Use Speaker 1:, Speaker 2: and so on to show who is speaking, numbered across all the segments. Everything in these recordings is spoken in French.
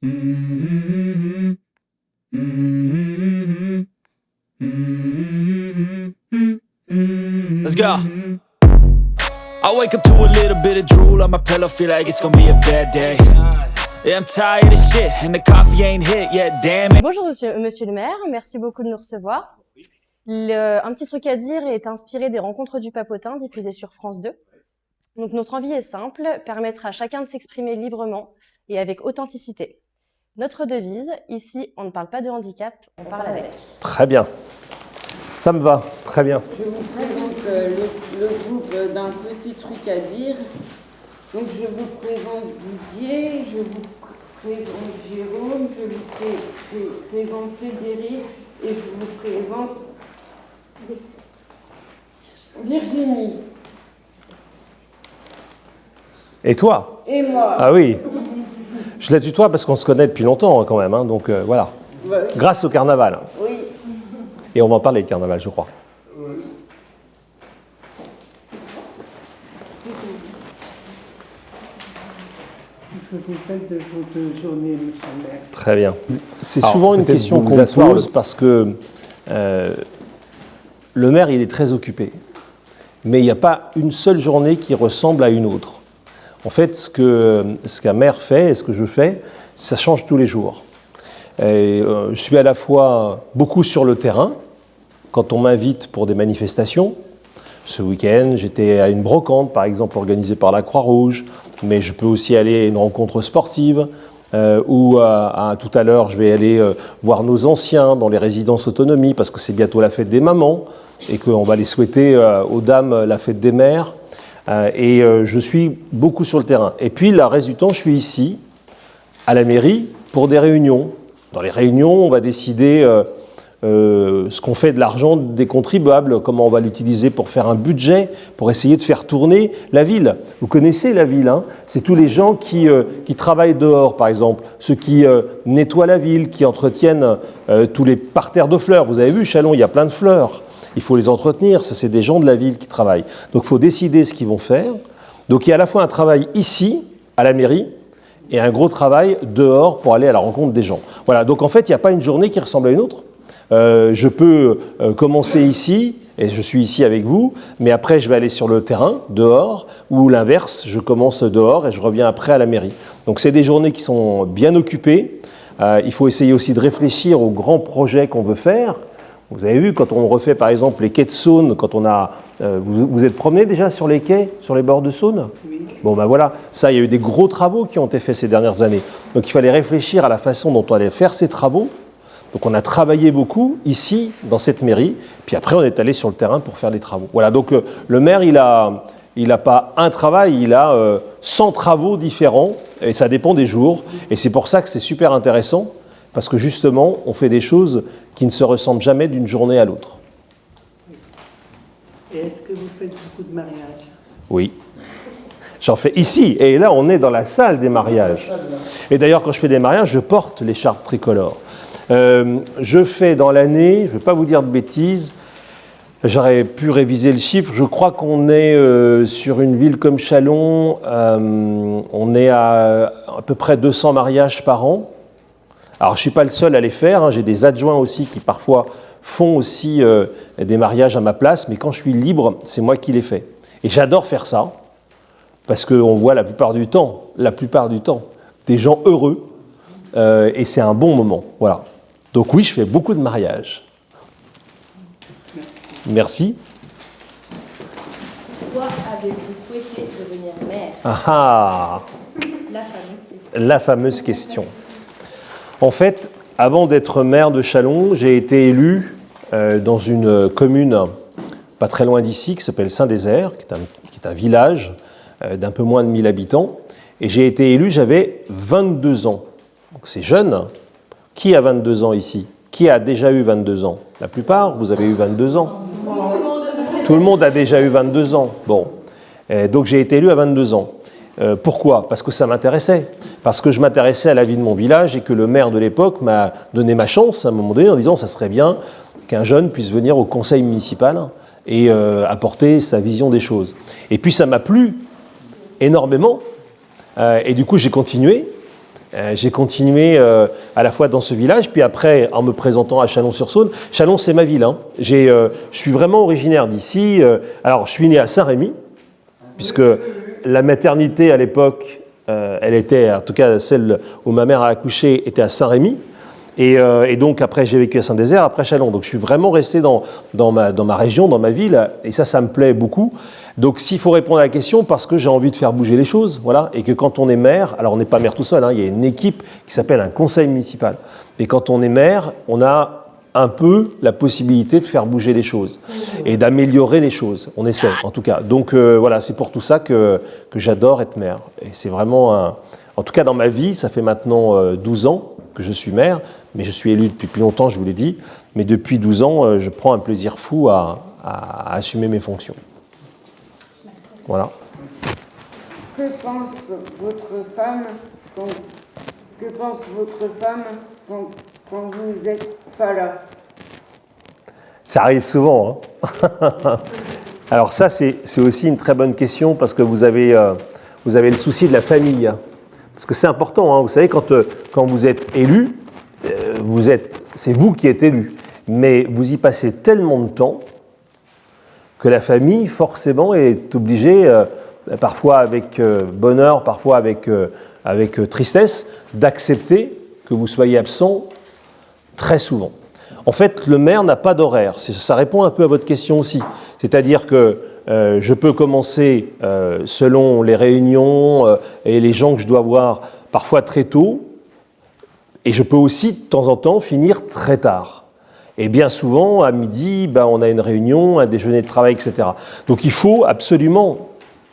Speaker 1: Let's go. I wake up to a little bit of drool on my pillow, feel like it's gonna be a bad day. Yeah, I'm tired of shit and the coffee ain't hit yet, damn it.
Speaker 2: Bonjour monsieur le maire, merci beaucoup de nous recevoir. Un petit truc à dire est inspiré des rencontres du Papotin diffusées sur France 2. Donc notre envie est simple, permettre à chacun de s'exprimer librement et avec authenticité. Notre devise, ici on ne parle pas de handicap, on parle avec.
Speaker 3: Très bien, ça me va, très bien.
Speaker 4: Je vous présente le groupe d'un petit truc à dire. Donc je vous présente Didier, je vous présente Jérôme, je vous présente Frédéric et je vous présente Virginie.
Speaker 3: Et toi?
Speaker 4: Et moi.
Speaker 3: Ah oui, je la tutoie parce qu'on se connaît depuis longtemps quand même, hein, donc voilà.
Speaker 4: Ouais.
Speaker 3: Grâce au carnaval.
Speaker 4: Oui.
Speaker 3: Et on va en parler de carnaval, je crois.
Speaker 5: Qu'est-ce que vous faites de votre journée, monsieur le maire?
Speaker 3: Très bien. C'est
Speaker 5: Alors,
Speaker 3: souvent une
Speaker 5: peut-être
Speaker 3: question
Speaker 5: vous
Speaker 3: qu'on me
Speaker 5: asseoir
Speaker 3: pose parce que le maire, il est très occupé. Mais il n'y a pas une seule journée qui ressemble à une autre. En fait, ce qu'un maire fait et ce que je fais, ça change tous les jours. Je suis à la fois beaucoup sur le terrain, quand on m'invite pour des manifestations. Ce week-end, j'étais à une brocante, par exemple, organisée par la Croix-Rouge, mais je peux aussi aller à une rencontre sportive, ou tout à l'heure, je vais aller voir nos anciens dans les résidences autonomie, parce que c'est bientôt la fête des mamans, et qu'on va les souhaiter aux dames la fête des mères. Et je suis beaucoup sur le terrain. Et puis, le reste du temps, je suis ici, à la mairie, pour des réunions. Dans les réunions, on va décider ce qu'on fait de l'argent des contribuables, comment on va l'utiliser pour faire un budget, pour essayer de faire tourner la ville. Vous connaissez la ville, hein? C'est tous les gens qui travaillent dehors, par exemple, ceux qui nettoient la ville, qui entretiennent tous les parterres de fleurs. Vous avez vu, Châlons, il y a plein de fleurs. Il faut les entretenir, ça c'est des gens de la ville qui travaillent. Donc il faut décider ce qu'ils vont faire. Donc il y a à la fois un travail ici, à la mairie, et un gros travail dehors pour aller à la rencontre des gens. Voilà, donc en fait il n'y a pas une journée qui ressemble à une autre. Je peux commencer ici, et je suis ici avec vous, mais après je vais aller sur le terrain, dehors, ou l'inverse, je commence dehors et je reviens après à la mairie. Donc c'est des journées qui sont bien occupées. Il faut essayer aussi de réfléchir aux grands projets qu'on veut faire. Vous avez vu, quand on refait par exemple les quais de Saône, quand on a... vous êtes promené déjà sur les quais, sur les bords de Saône? Oui. Bon ben voilà, ça il y a eu des gros travaux qui ont été faits ces dernières années. Donc il fallait réfléchir à la façon dont on allait faire ces travaux. Donc on a travaillé beaucoup ici, dans cette mairie, puis après on est allé sur le terrain pour faire des travaux. Voilà, donc le maire il a pas un travail, il a 100 travaux différents, et ça dépend des jours. Et c'est pour ça que c'est super intéressant, parce que justement, on fait des choses qui ne se ressemblent jamais d'une journée à l'autre.
Speaker 5: Et est-ce que vous faites beaucoup de mariages?
Speaker 3: Oui. J'en fais ici, et là on est dans la salle des mariages. Et d'ailleurs, quand je fais des mariages, je porte l'écharpe tricolore. Je fais dans l'année, je ne vais pas vous dire de bêtises, j'aurais pu réviser le chiffre, je crois qu'on est sur une ville comme Châlons, on est à peu près 200 mariages par an. Alors je ne suis pas le seul à les faire, hein, j'ai des adjoints aussi qui parfois font aussi des mariages à ma place, mais quand je suis libre, c'est moi qui les fais. Et j'adore faire ça, parce qu'on voit la plupart du temps, des gens heureux, et c'est un bon moment. Voilà. Donc oui, je fais beaucoup de mariages. Merci.
Speaker 6: Pourquoi avez-vous souhaité devenir maire?
Speaker 3: Ah,
Speaker 6: La fameuse question.
Speaker 3: la fameuse question. En fait, avant d'être maire de Châlons, j'ai été élu dans une commune pas très loin d'ici, qui s'appelle Saint-Désert, qui est un village d'un peu moins de 1000 habitants. Et j'ai été élu, j'avais 22 ans. Donc c'est jeune. Qui a 22 ans ici? Qui a déjà eu 22 ans? La plupart, vous avez eu 22 ans. Tout le monde a déjà eu 22 ans. Bon. Donc j'ai été élu à 22 ans. Pourquoi? Parce que ça m'intéressait. Parce que je m'intéressais à la vie de mon village et que le maire de l'époque m'a donné ma chance à un moment donné en disant ça serait bien qu'un jeune puisse venir au conseil municipal et apporter sa vision des choses. Et puis ça m'a plu énormément. Et du coup j'ai continué. J'ai continué à la fois dans ce village, puis après en me présentant à Chalon-sur-Saône. Chalon, c'est ma ville. Hein. Je suis vraiment originaire d'ici. Alors, je suis né à Saint-Rémy, puisque la maternité à l'époque, elle était, en tout cas celle où ma mère a accouché, était à Saint-Rémy. Et donc après, j'ai vécu à Saint-Désert, après Chalon. Donc je suis vraiment resté dans ma région, dans ma ville, et ça me plaît beaucoup. Donc s'il faut répondre à la question, parce que j'ai envie de faire bouger les choses, voilà, et que quand on est maire, alors on n'est pas maire tout seul, hein, il y a une équipe qui s'appelle un conseil municipal. Et quand on est maire, on a un peu la possibilité de faire bouger les choses et d'améliorer les choses. On essaie, en tout cas. Donc voilà, c'est pour tout ça que j'adore être maire. Et c'est vraiment en tout cas dans ma vie, ça fait maintenant 12 ans que je suis maire, mais je suis élu depuis plus longtemps, je vous l'ai dit. Mais depuis 12 ans, je prends un plaisir fou à assumer mes fonctions. Voilà.
Speaker 4: Que pense votre femme quand vous n'êtes pas là?
Speaker 3: Ça arrive souvent. Hein. Alors ça, c'est aussi une très bonne question parce que vous avez le souci de la famille. Parce que c'est important. Hein. Vous savez, quand vous êtes élu, c'est vous qui êtes élu. Mais vous y passez tellement de temps que la famille, forcément, est obligée, parfois avec bonheur, parfois avec tristesse, d'accepter que vous soyez absent très souvent. En fait, le maire n'a pas d'horaire. Ça répond un peu à votre question aussi. C'est-à-dire que je peux commencer selon les réunions et les gens que je dois voir parfois très tôt, et je peux aussi de temps en temps finir très tard. Et bien souvent, à midi, on a une réunion, un déjeuner de travail, etc. Donc il faut absolument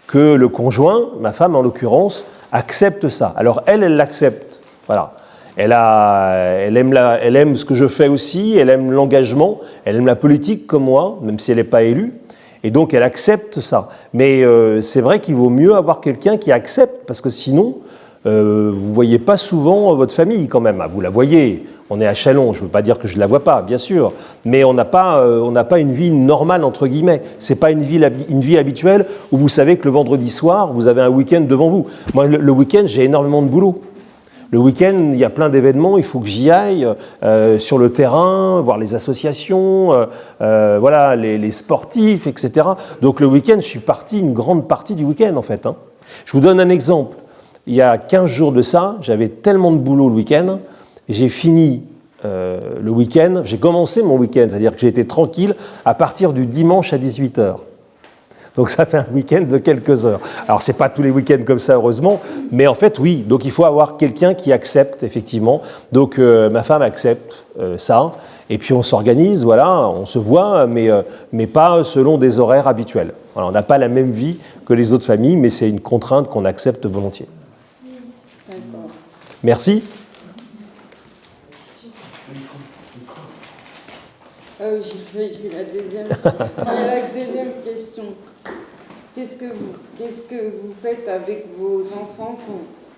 Speaker 3: que le conjoint, ma femme en l'occurrence, accepte ça. Alors elle l'accepte. Voilà. Elle aime ce que je fais aussi, elle aime l'engagement, elle aime la politique comme moi, même si elle n'est pas élue. Et donc elle accepte ça. Mais c'est vrai qu'il vaut mieux avoir quelqu'un qui accepte, parce que sinon, vous ne voyez pas souvent votre famille quand même. Vous la voyez, on est à Chalon, je ne veux pas dire que je ne la vois pas, bien sûr, mais on n'a pas une vie normale, entre guillemets. Ce n'est pas une vie habituelle où vous savez que le vendredi soir, vous avez un week-end devant vous. Moi, le week-end, j'ai énormément de boulot. Le week-end, il y a plein d'événements, il faut que j'y aille sur le terrain, voir les associations, voilà, les sportifs, etc. Donc le week-end, je suis parti une grande partie du week-end en fait. Hein. Je vous donne un exemple. Il y a 15 jours de ça, j'avais tellement de boulot le week-end, j'ai fini le week-end, j'ai commencé mon week-end, c'est-à-dire que j'ai été tranquille à partir du dimanche à 18h. Donc ça fait un week-end de quelques heures. Alors c'est pas tous les week-ends comme ça heureusement, mais en fait oui, donc il faut avoir quelqu'un qui accepte effectivement. Donc ma femme accepte ça, et puis on s'organise, voilà, on se voit, mais pas selon des horaires habituels. Voilà, on n'a pas la même vie que les autres familles, mais c'est une contrainte qu'on accepte volontiers.
Speaker 4: D'accord.
Speaker 3: Merci.
Speaker 4: J'ai la deuxième question. Qu'est-ce que vous faites avec vos enfants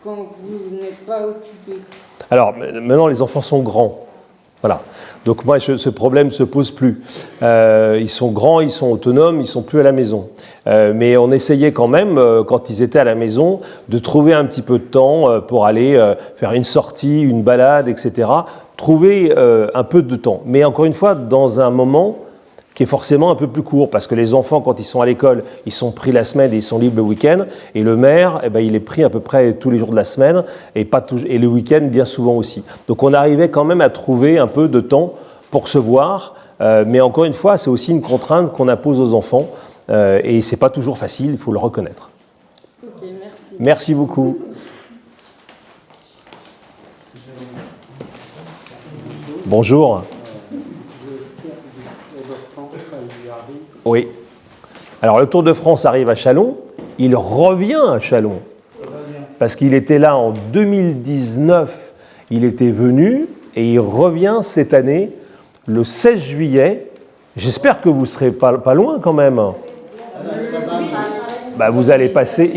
Speaker 4: quand vous n'êtes pas occupé?
Speaker 3: Alors, maintenant, les enfants sont grands. Voilà. Donc moi, ce problème ne se pose plus. Ils sont grands, ils sont autonomes, ils ne sont plus à la maison. Mais on essayait quand même, quand ils étaient à la maison, de trouver un petit peu de temps pour aller faire une sortie, une balade, etc. Trouver un peu de temps. Mais encore une fois, dans un moment qui est forcément un peu plus court, parce que les enfants, quand ils sont à l'école, ils sont pris la semaine et ils sont libres le week-end, et le maire, il est pris à peu près tous les jours de la semaine, et le week-end bien souvent aussi. Donc on arrivait quand même à trouver un peu de temps pour se voir, mais encore une fois, c'est aussi une contrainte qu'on impose aux enfants, et c'est pas toujours facile, il faut le reconnaître.
Speaker 4: Ok, merci.
Speaker 3: Merci beaucoup. Bonjour. Oui. Alors le Tour de France arrive à Chalon, il revient à Chalon. Parce qu'il était là en 2019, il était venu et il revient cette année le 16 juillet. J'espère que vous ne serez pas loin quand même. Vous allez passer,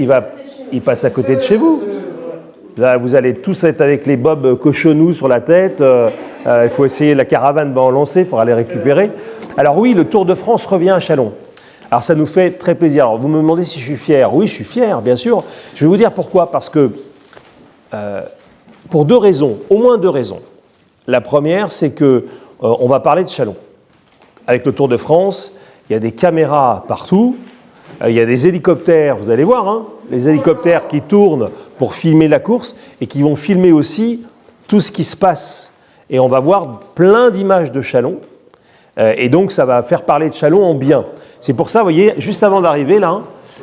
Speaker 3: il passe à côté de chez vous. Là, vous allez tous être avec les bobs cochonous sur la tête. Il faut essayer la caravane va en lancer pour aller récupérer. Alors oui, le Tour de France revient à Chalon. Alors ça nous fait très plaisir. Alors vous me demandez si je suis fier. Oui, je suis fier, bien sûr. Je vais vous dire pourquoi. Parce que Pour deux raisons, au moins deux raisons. La première, c'est que on va parler de Châlons. Avec le Tour de France, il y a des caméras partout, il y a des hélicoptères, vous allez voir, hein, les hélicoptères qui tournent pour filmer la course et qui vont filmer aussi tout ce qui se passe. Et on va voir plein d'images de Châlons. Et donc, ça va faire parler de Châlons en bien. C'est pour ça, vous voyez, juste avant d'arriver, là,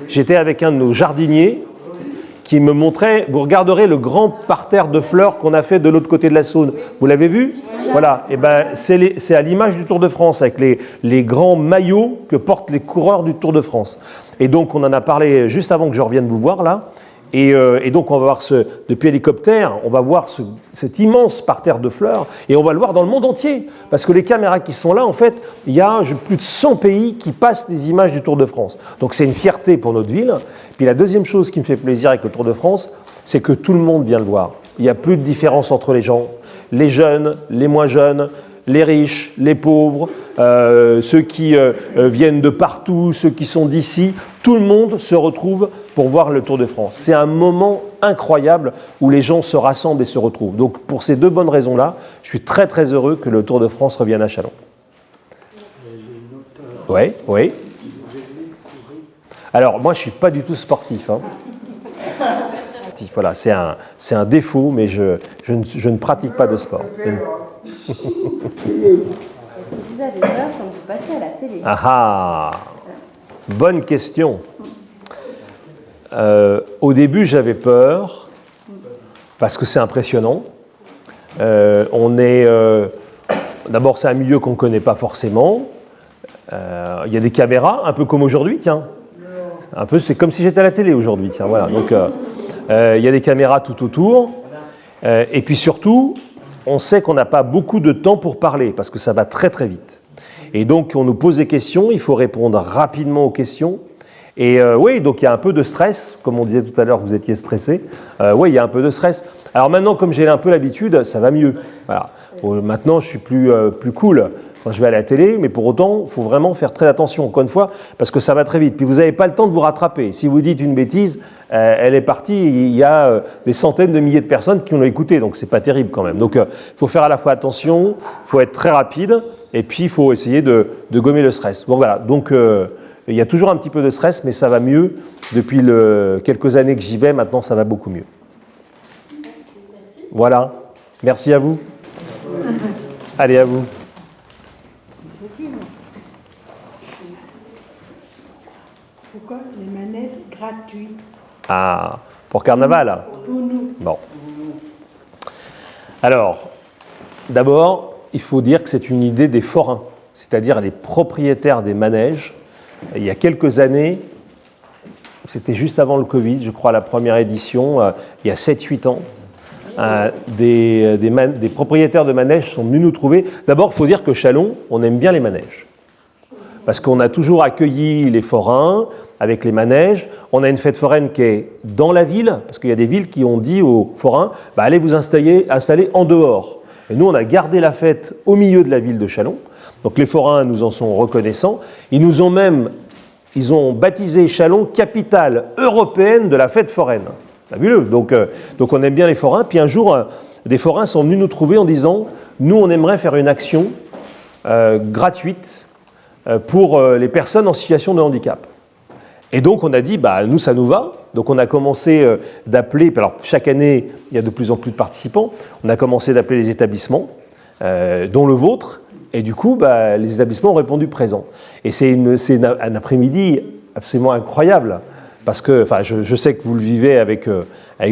Speaker 3: j'étais avec un de nos jardiniers qui me montrait, vous regarderez le grand parterre de fleurs qu'on a fait de l'autre côté de la Saône. Vous l'avez vu? Voilà, et ben, c'est à l'image du Tour de France, avec les grands maillots que portent les coureurs du Tour de France. Et donc, on en a parlé juste avant que je revienne vous voir, là. Et donc, on va voir depuis hélicoptère, on va voir cet immense parterre de fleurs, et on va le voir dans le monde entier. Parce que les caméras qui sont là, en fait, il y a plus de 100 pays qui passent des images du Tour de France. Donc, c'est une fierté pour notre ville. Puis la deuxième chose qui me fait plaisir avec le Tour de France, c'est que tout le monde vient le voir. Il n'y a plus de différence entre les gens, les jeunes, les moins jeunes, les riches, les pauvres, ceux qui viennent de partout, ceux qui sont d'ici, tout le monde se retrouve pour voir le Tour de France. C'est un moment incroyable où les gens se rassemblent et se retrouvent. Donc pour ces deux bonnes raisons-là, je suis très très heureux que le Tour de France revienne à Châlons. Oui, oui. Alors moi je ne suis pas du tout sportif. Hein. Voilà, c'est un défaut, mais je ne pratique pas de sport.
Speaker 6: Est-ce que vous avez peur quand vous passez à la télé?
Speaker 3: Ah ah, bonne question. Au début, j'avais peur parce que c'est impressionnant. D'abord, c'est un milieu qu'on ne connaît pas forcément. Il y a des caméras, un peu comme aujourd'hui, tiens. Un peu, c'est comme si j'étais à la télé aujourd'hui, tiens. Voilà. Donc, il y a des caméras tout autour. Et puis surtout, on sait qu'on n'a pas beaucoup de temps pour parler parce que ça va très très vite. Et donc, on nous pose des questions, il faut répondre rapidement aux questions. Et oui, donc il y a un peu de stress, comme on disait tout à l'heure que vous étiez stressé. Oui, il y a un peu de stress. Alors maintenant, comme j'ai un peu l'habitude, ça va mieux. Voilà. Maintenant, je suis plus cool quand je vais à la télé, mais pour autant, il faut vraiment faire très attention, encore une fois, parce que ça va très vite. Puis vous n'avez pas le temps de vous rattraper. Si vous dites une bêtise, elle est partie, il y a des centaines de milliers de personnes qui l'ont écoutée, donc c'est pas terrible quand même. Donc il faut faire à la fois attention, il faut être très rapide, et puis il faut essayer de gommer le stress. Bon voilà, donc il y a toujours un petit peu de stress, mais ça va mieux. Depuis quelques années que j'y vais, maintenant ça va beaucoup mieux.
Speaker 6: Merci.
Speaker 3: Voilà, merci à vous. Allez, à vous.
Speaker 5: Pourquoi les manèges gratuits?
Speaker 3: Ah, pour Carnaval?
Speaker 5: Pour nous.
Speaker 3: Bon. Alors, d'abord, il faut dire que c'est une idée des forains, c'est-à-dire les propriétaires des manèges. Il y a quelques années, c'était juste avant le Covid, je crois, la première édition, il y a 7-8 ans, des propriétaires de manèges sont venus nous trouver. D'abord, il faut dire que Châlons, on aime bien les manèges. Parce qu'on a toujours accueilli les forains avec les manèges. On a une fête foraine qui est dans la ville, parce qu'il y a des villes qui ont dit aux forains, allez vous installer en dehors. Et nous, on a gardé la fête au milieu de la ville de Châlons. Donc les forains nous en sont reconnaissants. Ils ont baptisé Châlons capitale européenne de la fête foraine. Fabuleux. Donc on aime bien les forains. Puis un jour, des forains sont venus nous trouver en disant, nous, on aimerait faire une action gratuite pour les personnes en situation de handicap. Et donc on a dit, nous ça nous va. Donc on a commencé d'appeler, alors chaque année il y a de plus en plus de participants, on a commencé d'appeler les établissements, dont le vôtre, et du coup les établissements ont répondu présent. Et c'est un après-midi absolument incroyable, parce que je sais que vous le vivez avec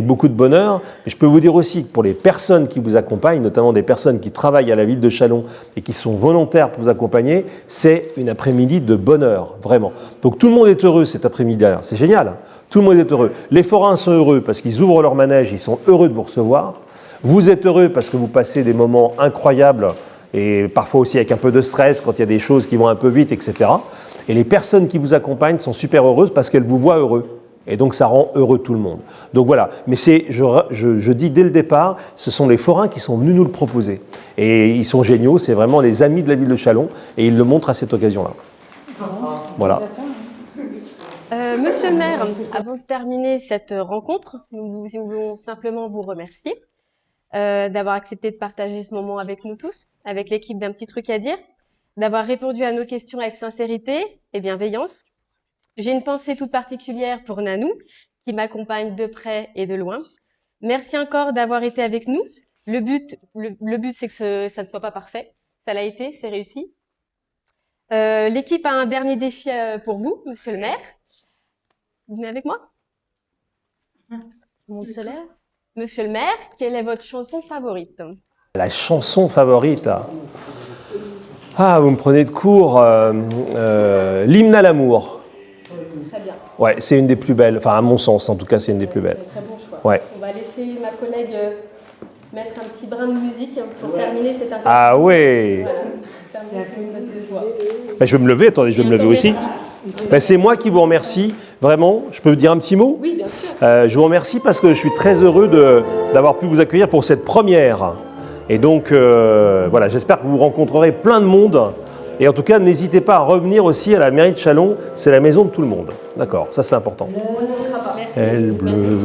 Speaker 3: beaucoup de bonheur, mais je peux vous dire aussi que pour les personnes qui vous accompagnent, notamment des personnes qui travaillent à la ville de Châlons et qui sont volontaires pour vous accompagner, c'est une après-midi de bonheur, vraiment. Donc tout le monde est heureux cet après-midi-là, c'est génial, tout le monde est heureux. Les forains sont heureux parce qu'ils ouvrent leur manège, ils sont heureux de vous recevoir. Vous êtes heureux parce que vous passez des moments incroyables et parfois aussi avec un peu de stress quand il y a des choses qui vont un peu vite, etc. Et les personnes qui vous accompagnent sont super heureuses parce qu'elles vous voient heureux. Et donc ça rend heureux tout le monde. Donc voilà, mais je dis dès le départ, ce sont les forains qui sont venus nous le proposer. Et ils sont géniaux, c'est vraiment les amis de la ville de Châlons, et ils le montrent à cette occasion-là. Voilà.
Speaker 2: Monsieur le maire, avant de terminer cette rencontre, nous voulons simplement vous remercier d'avoir accepté de partager ce moment avec nous tous, avec l'équipe d'Un Petit Truc à Dire, d'avoir répondu à nos questions avec sincérité et bienveillance. J'ai une pensée toute particulière pour Nanou, qui m'accompagne de près et de loin. Merci encore d'avoir été avec nous. Le but, c'est que ça ne soit pas parfait. Ça l'a été, c'est réussi. L'équipe a un dernier défi pour vous, monsieur le maire. Vous venez avec moi? Monde solaire. Monsieur le maire, quelle est votre chanson favorite?
Speaker 3: La chanson favorite. Ah, vous me prenez de court. L'hymne à l'amour.
Speaker 2: Très bien.
Speaker 3: Ouais, c'est une des plus belles. Enfin, à mon sens, en tout cas, c'est une des plus belles.
Speaker 2: C'est un très bon choix.
Speaker 3: Ouais.
Speaker 2: On va laisser ma collègue mettre un petit brin de musique pour terminer cette interview.
Speaker 3: Ah ouais.
Speaker 2: Voilà, terminer sur une note de joie.
Speaker 3: Ben, je vais me lever. Attendez, je vais me lever aussi. Ben, c'est moi qui vous remercie. Vraiment, je peux vous dire un petit mot?
Speaker 2: Oui, bien sûr.
Speaker 3: Je vous remercie parce que je suis très heureux d'avoir pu vous accueillir pour cette première. Et donc, voilà, j'espère que vous rencontrerez plein de monde. Et en tout cas, n'hésitez pas à revenir aussi à la mairie de Châlons. C'est la maison de tout le monde. D'accord, ça c'est important. Elle bleue.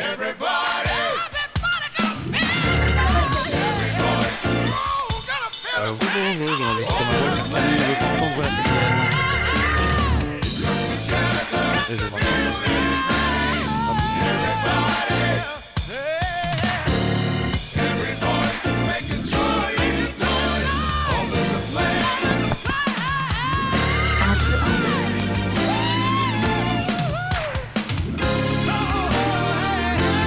Speaker 7: Everybody.